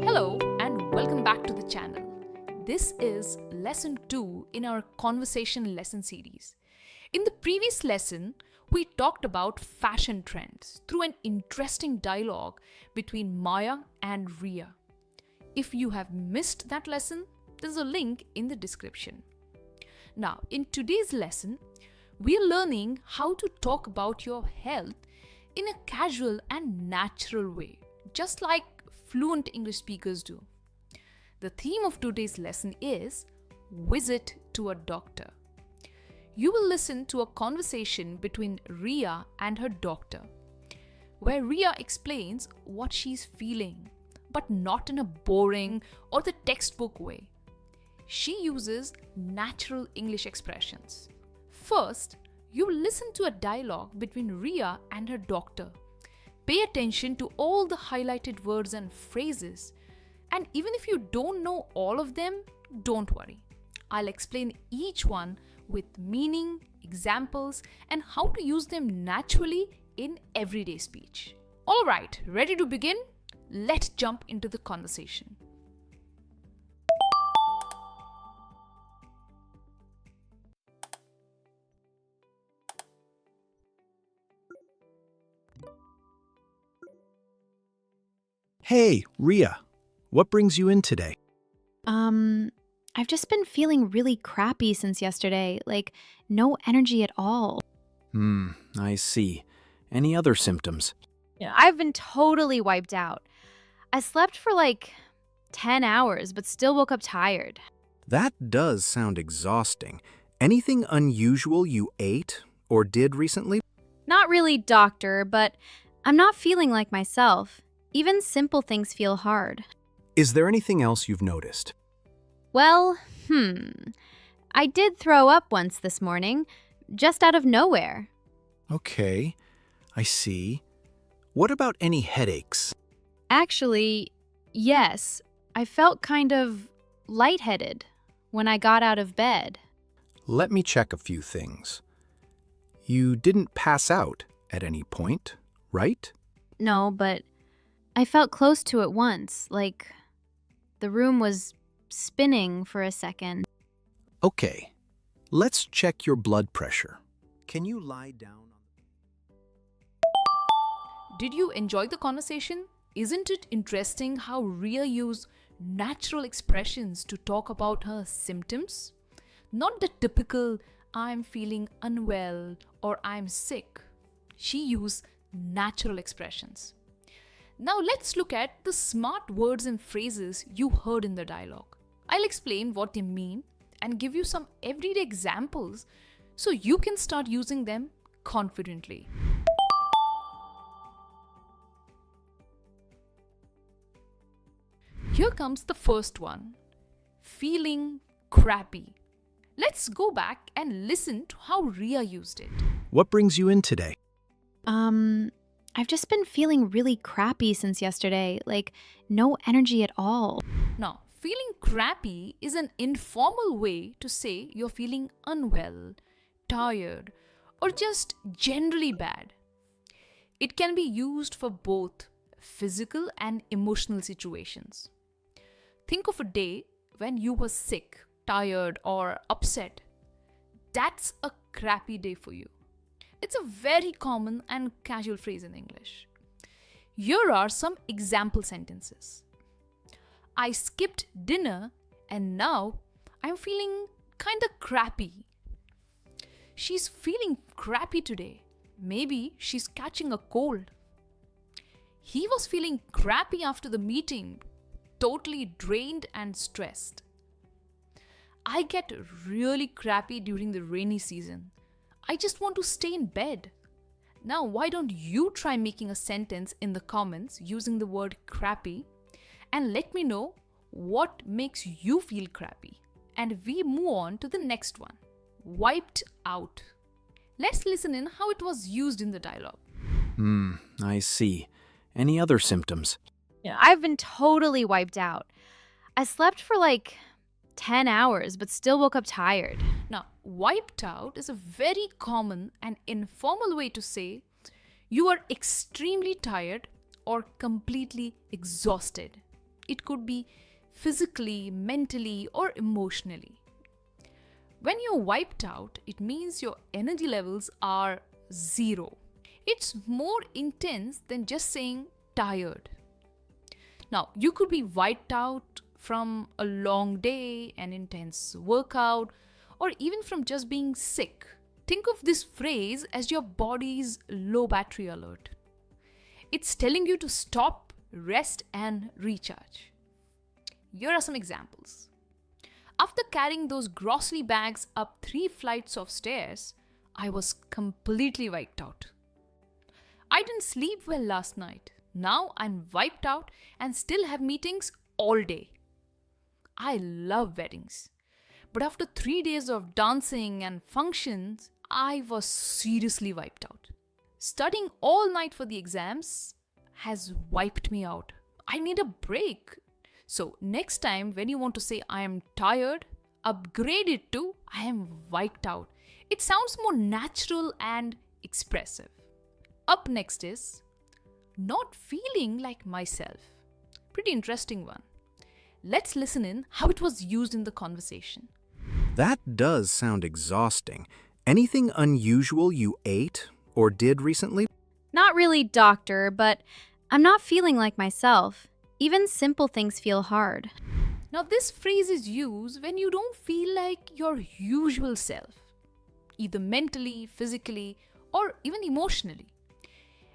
Hello and welcome back to the channel. This is lesson 2 in our conversation lesson series. In the previous lesson, we talked about fashion trends through an interesting dialogue between Maya and Ria. If you have missed that lesson, there's a link in the description. Now, in today's lesson, we are learning how to talk about your health in a casual and natural way, just like fluent English speakers do. The theme of today's lesson is visit to a doctor. You will listen to a conversation between Ria and her doctor, where Ria explains what she's feeling, but not in a boring or the textbook way. She uses natural English expressions. First, you listen to a dialogue between Ria and her doctor. Pay attention to all the highlighted words and phrases. And even if you don't know all of them, don't worry. I'll explain each one with meaning, examples, and how to use them naturally in everyday speech. Alright, ready to begin? Let's jump into the conversation. Hey, Ria. What brings you in today? I've just been feeling really crappy since yesterday, like no energy at all. I see. Any other symptoms? Yeah, I've been totally wiped out. I slept for like 10 hours, but still woke up tired. That does sound exhausting. Anything unusual you ate or did recently? Not really, doctor, but I'm not feeling like myself. Even simple things feel hard. Is there anything else you've noticed? Well, I did throw up once this morning, just out of nowhere. Okay, I see. What about any headaches? Actually, yes, I felt kind of lightheaded when I got out of bed. Let me check a few things. You didn't pass out at any point, right? No, but I felt close to it once, like the room was spinning for a second. Okay, let's check your blood pressure. Can you lie down? Did you enjoy the conversation? Isn't it interesting how Ria used natural expressions to talk about her symptoms? Not the typical I'm feeling unwell or I'm sick. She used natural expressions. Now let's look at the smart words and phrases you heard in the dialogue. I'll explain what they mean and give you some everyday examples so you can start using them confidently. Here comes the first one. Feeling crappy. Let's go back and listen to how Ria used it. What brings you in today? I've just been feeling really crappy since yesterday, like no energy at all. Now, feeling crappy is an informal way to say you're feeling unwell, tired, or just generally bad. It can be used for both physical and emotional situations. Think of a day when you were sick, tired, or upset. That's a crappy day for you. It's a very common and casual phrase in English. Here are some example sentences. I skipped dinner and now I'm feeling kinda crappy. She's feeling crappy today. Maybe she's catching a cold. He was feeling crappy after the meeting, totally drained and stressed. I get really crappy during the rainy season. I just want to stay in bed. Now, why don't you try making a sentence in the comments using the word crappy and let me know what makes you feel crappy. And we move on to the next one. Wiped out. Let's listen in how it was used in the dialogue. I see. Any other symptoms? Yeah, I've been totally wiped out. I slept for like 10 hours, but still woke up tired. Now, wiped out is a very common and informal way to say You are extremely tired or completely exhausted. It could be physically, mentally, or emotionally. When you're wiped out, it means your energy levels are zero. It's more intense than just saying tired. Now, you could be wiped out from a long day, an intense workout, or even from just being sick. Think of this phrase as your body's low battery alert. It's telling you to stop, rest, and recharge. Here are some examples. After carrying those grocery bags up 3 flights of stairs, I was completely wiped out. I didn't sleep well last night. Now I'm wiped out and still have meetings all day. I love weddings. But after 3 days of dancing and functions, I was seriously wiped out. Studying all night for the exams has wiped me out. I need a break. So next time when you want to say I am tired, upgrade it to I am wiped out. It sounds more natural and expressive. Up next is not feeling like myself. Pretty interesting one. Let's listen in how it was used in the conversation. That does sound exhausting. Anything unusual you ate or did recently? Not really, doctor, but I'm not feeling like myself. Even simple things feel hard. Now, this phrase is used when you don't feel like your usual self, either mentally, physically, or even emotionally.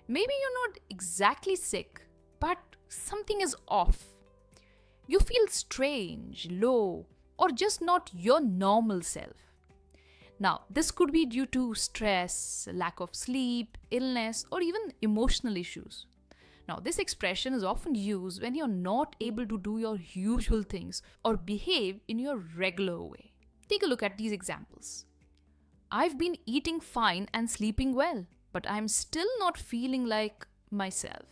Maybe you're not exactly sick, but something is off. You feel strange, low, or just not your normal self. Now, this could be due to stress, lack of sleep, illness, or even emotional issues. Now, this expression is often used when you're not able to do your usual things or behave in your regular way. Take a look at these examples. I've been eating fine and sleeping well, but I'm still not feeling like myself.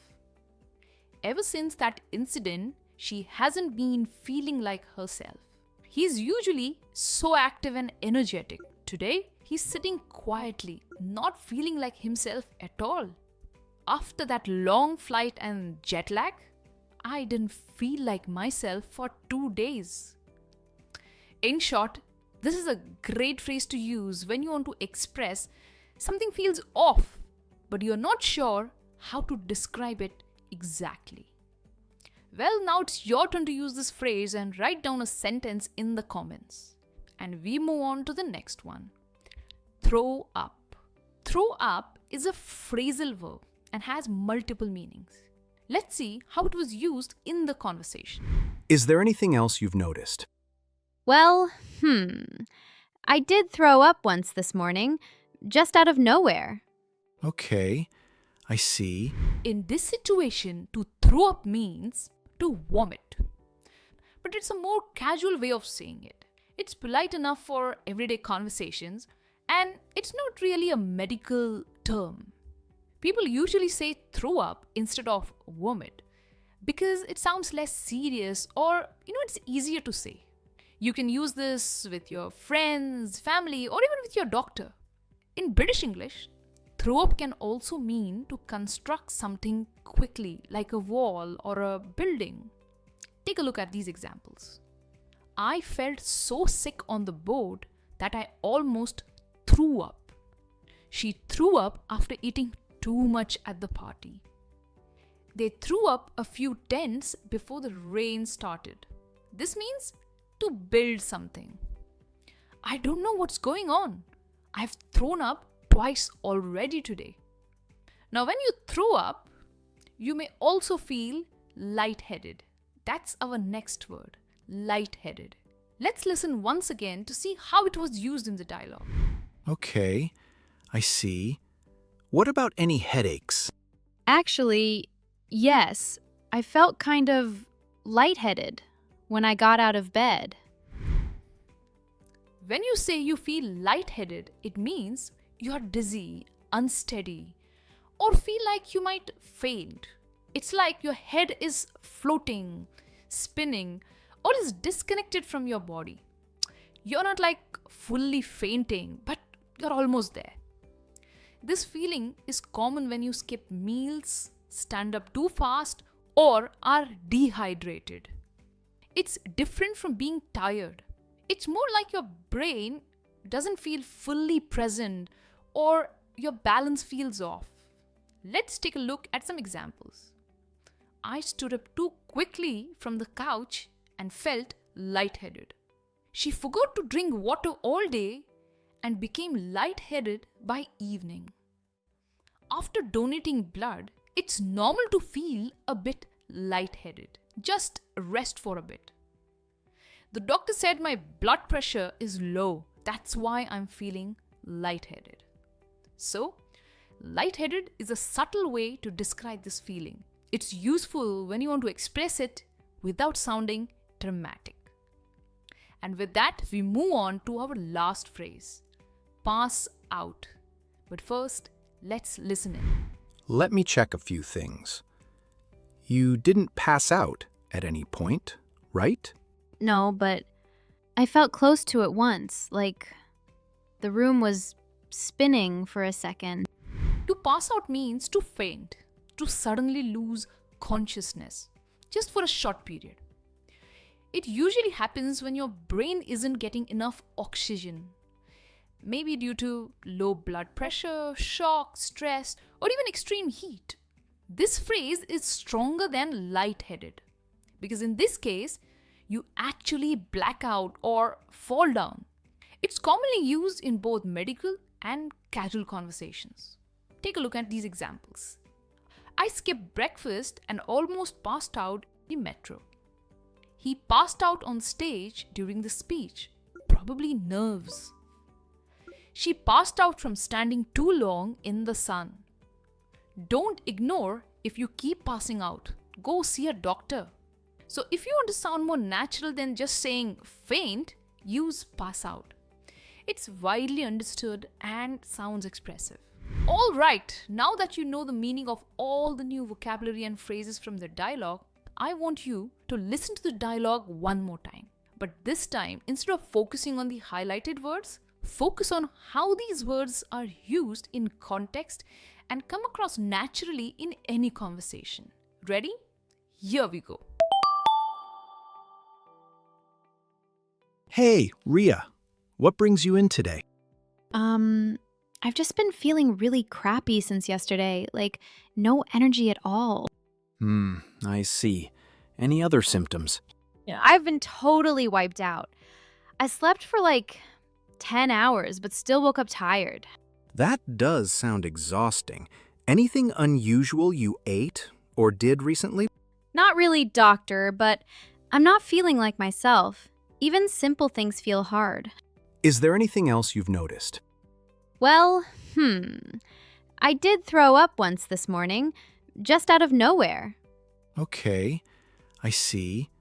Ever since that incident, she hasn't been feeling like herself. He's usually so active and energetic. Today, he's sitting quietly, not feeling like himself at all. After that long flight and jet lag, I didn't feel like myself for 2 days. In short, this is a great phrase to use when you want to express something feels off, but you're not sure how to describe it exactly. Well, now it's your turn to use this phrase and write down a sentence in the comments. And we move on to the next one. Throw up. Throw up is a phrasal verb and has multiple meanings. Let's see how it was used in the conversation. Is there anything else you've noticed? Well, I did throw up once this morning, just out of nowhere. Okay, I see. In this situation, to throw up means to vomit. But it's a more casual way of saying it. It's polite enough for everyday conversations, and it's not really a medical term. People usually say throw up instead of vomit because it sounds less serious or, it's easier to say. You can use this with your friends, family, or even with your doctor. In British English, throw up can also mean to construct something quickly, like a wall or a building. Take a look at these examples. I felt so sick on the boat that I almost threw up. She threw up after eating too much at the party. They threw up a few tents before the rain started. This means to build something. I don't know what's going on. I've thrown up twice already today. Now, when you throw up, you may also feel lightheaded. That's our next word, lightheaded. Let's listen once again to see how it was used in the dialogue. Okay, I see. What about any headaches? Actually, yes, I felt kind of lightheaded when I got out of bed. When you say you feel lightheaded, it means you are dizzy, unsteady, or feel like you might faint. It's like your head is floating, spinning, or is disconnected from your body. You're not like fully fainting, but you're almost there. This feeling is common when you skip meals, stand up too fast, or are dehydrated. It's different from being tired. It's more like your brain doesn't feel fully present or your balance feels off. Let's take a look at some examples. I stood up too quickly from the couch and felt lightheaded. She forgot to drink water all day and became lightheaded by evening. After donating blood, it's normal to feel a bit lightheaded. Just rest for a bit. The doctor said my blood pressure is low. That's why I'm feeling lightheaded. So, lightheaded is a subtle way to describe this feeling. It's useful when you want to express it without sounding dramatic. And with that, we move on to our last phrase, pass out. But first, let's listen in. Let me check a few things. You didn't pass out at any point, right? No, but I felt close to it once, like the room was spinning for a second. To pass out means to faint, to suddenly lose consciousness, just for a short period. It usually happens when your brain isn't getting enough oxygen. Maybe due to low blood pressure, shock, stress, or even extreme heat. This phrase is stronger than lightheaded because in this case, you actually black out or fall down. It's commonly used in both medical and casual conversations. Take a look at these examples. I skipped breakfast and almost passed out in the metro. He passed out on stage during the speech, probably nerves. She passed out from standing too long in the sun. Don't ignore if you keep passing out. Go see a doctor. So if you want to sound more natural than just saying faint, use pass out. It's widely understood and sounds expressive. Alright, now that you know the meaning of all the new vocabulary and phrases from the dialogue, I want you to listen to the dialogue one more time. But this time, instead of focusing on the highlighted words, focus on how these words are used in context and come across naturally in any conversation. Ready? Here we go. Hey, Ria, what brings you in today? I've just been feeling really crappy since yesterday, like no energy at all. I see. Any other symptoms? Yeah, I've been totally wiped out. I slept for like 10 hours, but still woke up tired. That does sound exhausting. Anything unusual you ate or did recently? Not really, doctor, but I'm not feeling like myself. Even simple things feel hard. Is there anything else you've noticed? Well, I did throw up once this morning, just out of nowhere. Okay, I see.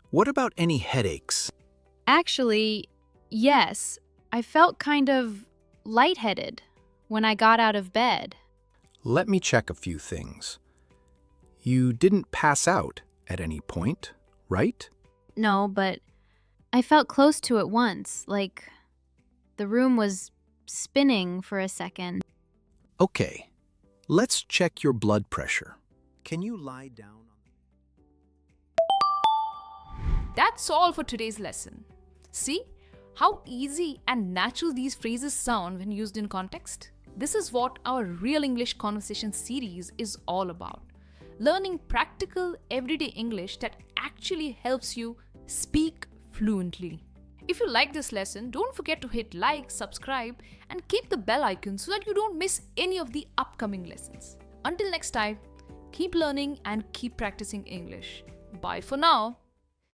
What about any headaches? Actually, yes. I felt kind of lightheaded when I got out of bed. Let me check a few things. You didn't pass out at any point, right? No, but I felt close to it once, like the room was spinning for a second. Okay, let's check your blood pressure. Can you lie down? That's all for today's lesson. See how easy and natural these phrases sound when used in context? This is what our Real English Conversation series is all about. Learning practical, everyday English that actually helps you speak fluently. If you like this lesson, don't forget to hit like, subscribe, and keep the bell icon so that you don't miss any of the upcoming lessons. Until next time, keep learning and keep practicing English. Bye for now.